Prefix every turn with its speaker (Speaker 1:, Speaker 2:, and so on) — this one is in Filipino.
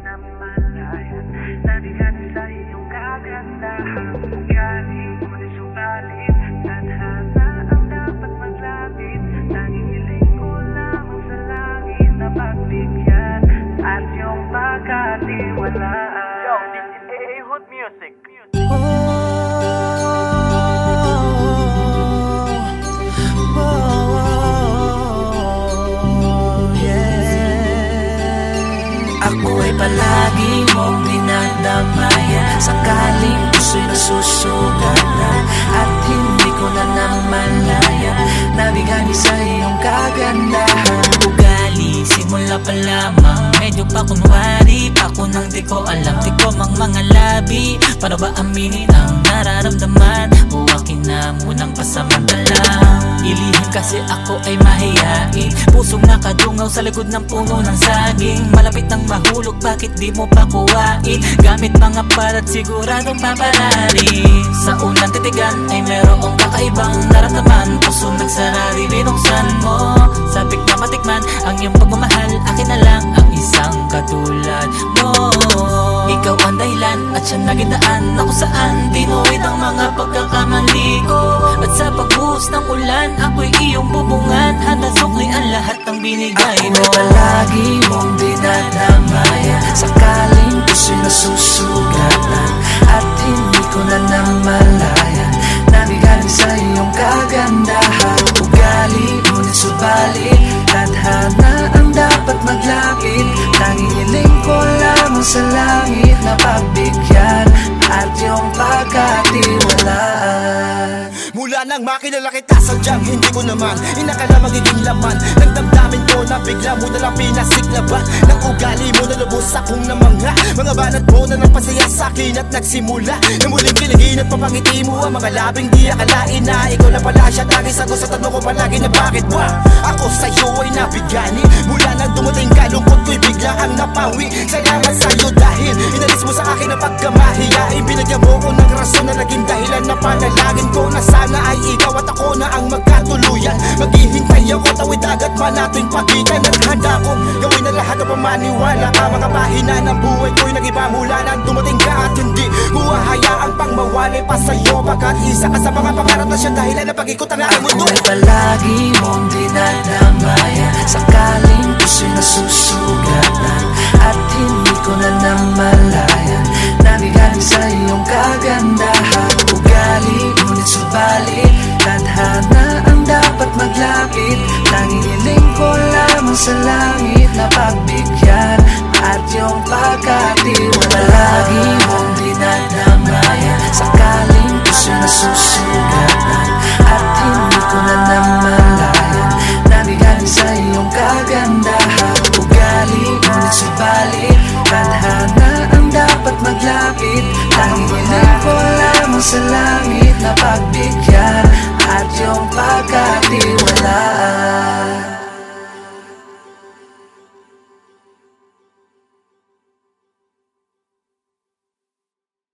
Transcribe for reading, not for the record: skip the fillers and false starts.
Speaker 1: namalayan. Nariyan sa iyong kagandahan. Ugali, ngunit subalit tadhana ang dapat maglapit. Tanging hiling ko lamang sa langit na pagbigyan at iyong pagkatiwalaan. Yo, this is AA Hood Music.
Speaker 2: Ako ay palagi mong dinadamayan, sakaling puso'y nasusugatan at hindi ko na namalayan, nabigani sa iyong kagandahan. Ugali, simula pa lamang, medyo pa kunwari, ako nang di ko alam, di ko mga labi. Paano ba aminin ang nararamdaman o akin na munang pasamantalang ilihim kasi ako ay mahiyain. Pusong nakadungaw sa likod ng puno ng saging, malapit ng mahulog, bakit di mo pa kuwain? Gamit mga palat siguradong paparari. Sa unang titigan ay merong kakaibang naramdaman, puso nagsarari, binuksan mo. Sabik na matikman ang iyong pagmamahal, akin na lang ang isang katulad mo. Ikaw ang dahilan at siya nagindaan na kung saan dinuwid ang mga pagkakamali ko. At sa pagbuhos ng ulan, ako'y iyong bubungan, handa sukli ang lahat ng binigay mo. Ako ay palagi mong dinadamayan, sakaling puso'y nasusugatan at hindi ko na namalayan, nabigani sa iyong kagandahan. Ugali, ngunit subalit tadhana ang dapat maglapit. Tanging hiling ko lamang sa langit na pagbigyan at iyong pagkatiwalaan.
Speaker 3: Mula nang makilala kita, sadyang hindi ko naman inakala magiging laman ng damdamin ko na bigla mo nalang pinasiklaban ng ugali mo na lubos akong namangha. Mga banat mo na nagpasaya sa'kin at nagsimula na muling kiligin at papangiti mo ang mga labing di akalain na ikaw na pala siya. Tanging sagot sa tanong ko palagi na bakit ba ako sa'yo ay nabigani. Mula nang dumating ka, lungkot ko'y bigla ang napawi. Salamat sa'yo dahil inalis mo sa akin ang pagkamahiyain. Binigyan mo ko ng rason na naging dahilan na panalangin ko na sana ay ikaw at ako na ang magkatuluyan. Maghihintay ako, tawid agad man ating pagitan. At handa ko gawin na lahat ng pamaniwala ka. Mga pahina ng buhay ko'y nag-iba mula nang dumating ka at hindi ko hahayaang pang mawalay pa sa'yo. Pagkat isa ka sa mga pangarap na siya dahilan na pag-ikot ang aking mundo.
Speaker 2: Ako ay palagi mong dinadamayan, sakaling puso'y nasusugatan at hindi ko na namalayan, nabigani sa iyong kagandahan. Ugali, ngunit subalit tadhana ang dapat maglapit. Tanging hiling ko lamang sa langit na pagbigyan at iyong pagkatiwalaan. Palagi mong dinadamayan, sakaling puso'y nasusugatan at hindi ko na namalayan, nabigani sa iyong kagandahan. Ugali, ngunit subalit tadhana ang dapat maglapit. Tanging hiling ko lamang sa langit na pagbigyan